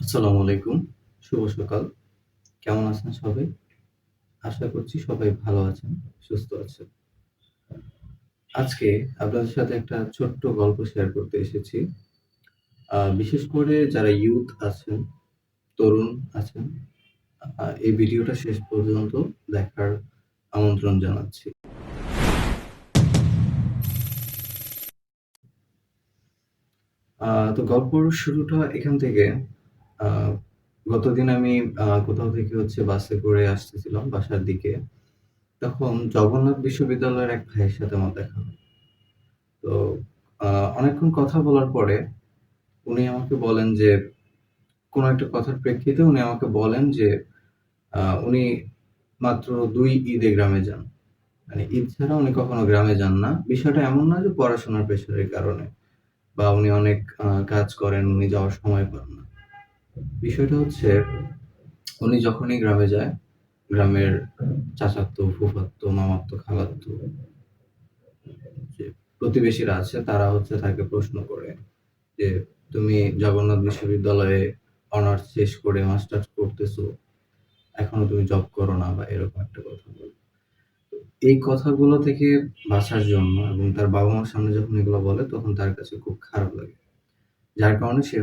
আসসালামু আলাইকুম। শুভ সকাল। কেমন আছেন সবাই? আশা করছি সবাই ভালো আছেন, সুস্থ আছেন। আজকে আপনাদের সাথে একটা ছোট্ট গল্প শেয়ার করতে এসেছি। বিশেষ করে যারা ইউথ আছেন, তরুণ আছেন, এই ভিডিওটা শেষ পর্যন্ত দেখার আমন্ত্রণ জানাচ্ছি। তো গল্পর শুরুটা এখান থেকে। আ গতদিন আমি কোথাও থেকে বাসে করে আসতেছিলাম বাসার দিকে। তখন জগন্নাথ বিশ্ববিদ্যালয়ের এক ভাইয়ের সাথে আমার দেখা হয়। তো আ অনেকক্ষণ কথা বলার পরে উনি আমাকে বলেন যে, কোন একটা কথার প্রেক্ষিতে উনি আমাকে বলেন যে, উনি মাত্র ২ ঈদে গ্রামে যান। মানে ঈদ ছাড়া উনি কখনো গ্রামে যান না। বিষয়টা এমন না যে পড়াশোনার প্রেশারের কারণে বা উনি অনেক কাজ করেন, উনি যাওয়ার সময় পান না। বিষয়টা হচ্ছে উনি যখনই গ্রামে যায়, গ্রামের চাচাতো, ফুফাতো, মামাতো, খালাতো যে প্রতিবেশীরা আছে তারা তাকে প্রশ্ন করে যে, "তুমি জগন্নাথ বিশ্ববিদ্যালয়ে অনার্স শেষ করে মাস্টার্স করতেছো। এখনো তুমি জব করো না" বা এরকম একটা কথা বলে। তো এই কথাগুলো থেকে বাঁচার জন্য এবং তার বাবা-মার সামনে যখন এগুলো বলে তখন তার কাছে খুব খারাপ লাগে। যার কারণে সে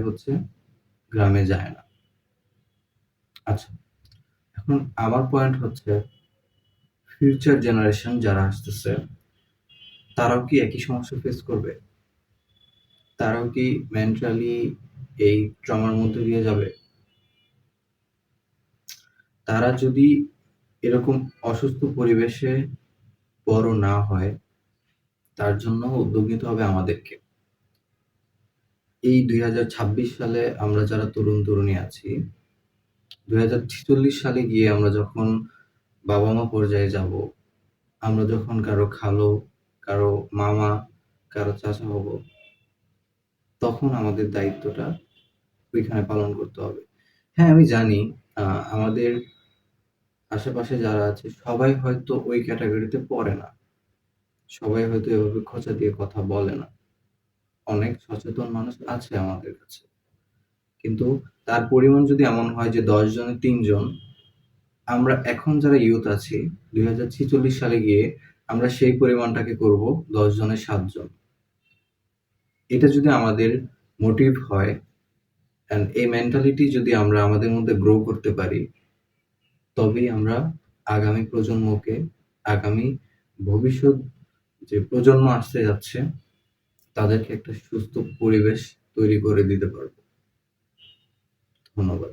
গ্রামে যায় না। আচ্ছা, এখন আমার পয়েন্ট ফিউচার জেনারেশন যারা আসতেছে, তারাও কি একই সমস্যা ফেস করবে? তারাও কি মেন্টালি এই ট্রমার মধ্যে দিয়ে যাবে? তারা যদি এরকম অসুস্থ পরিবেশে বড় না হয়, তার জন্য উদ্যোগ নিতে হবে আমাদেরকে। এই ২০২৬ সালে আমরা যারা তরুণ-তরুণী আছি, ২০৪৬ সালে গিয়ে আমরা যখন বাবা-মা পর্যায়ে যাব, আমরা যখন কারো খালু, কারো মামা, কারো চাচা হব, তখন আমাদের দায়িত্বটা ওইখানে পালন করতে হবে। হ্যাঁ, আমি জানি আ আমাদের আশেপাশে যারা আছে সবাই হয়তো ওই ক্যাটেগরিতে পড়ে না। সবাই হয়তো এভাবে খোঁচা দিয়ে কথা বলে না। অনেক সচেতন মানুষ আছে আমাদের কাছে। কিন্তু তার পরিমাণ যদি এমন হয় যে ১০ জনে ৩ জন, আমরা এখন যারা ইউথ আছি ২০৪৬ সালে গিয়ে আমরা সেই পরিমাণটাকে করব ১০ জনে ৭ জন। এটা যদি আমাদের মোটিভ হয় অ্যান্ড এই মেন্টালিটি যদি আমরা আমাদের মধ্যে গ্রো করতে পারি, তবেই আমরা আগামী প্রজন্মকে, আগামী ভবিষ্যৎ যে প্রজন্ম আসতে যাচ্ছে, তাদেরকে একটা সুস্থ পরিবেশ তৈরি করে দিতে পারব। ধন্যবাদ।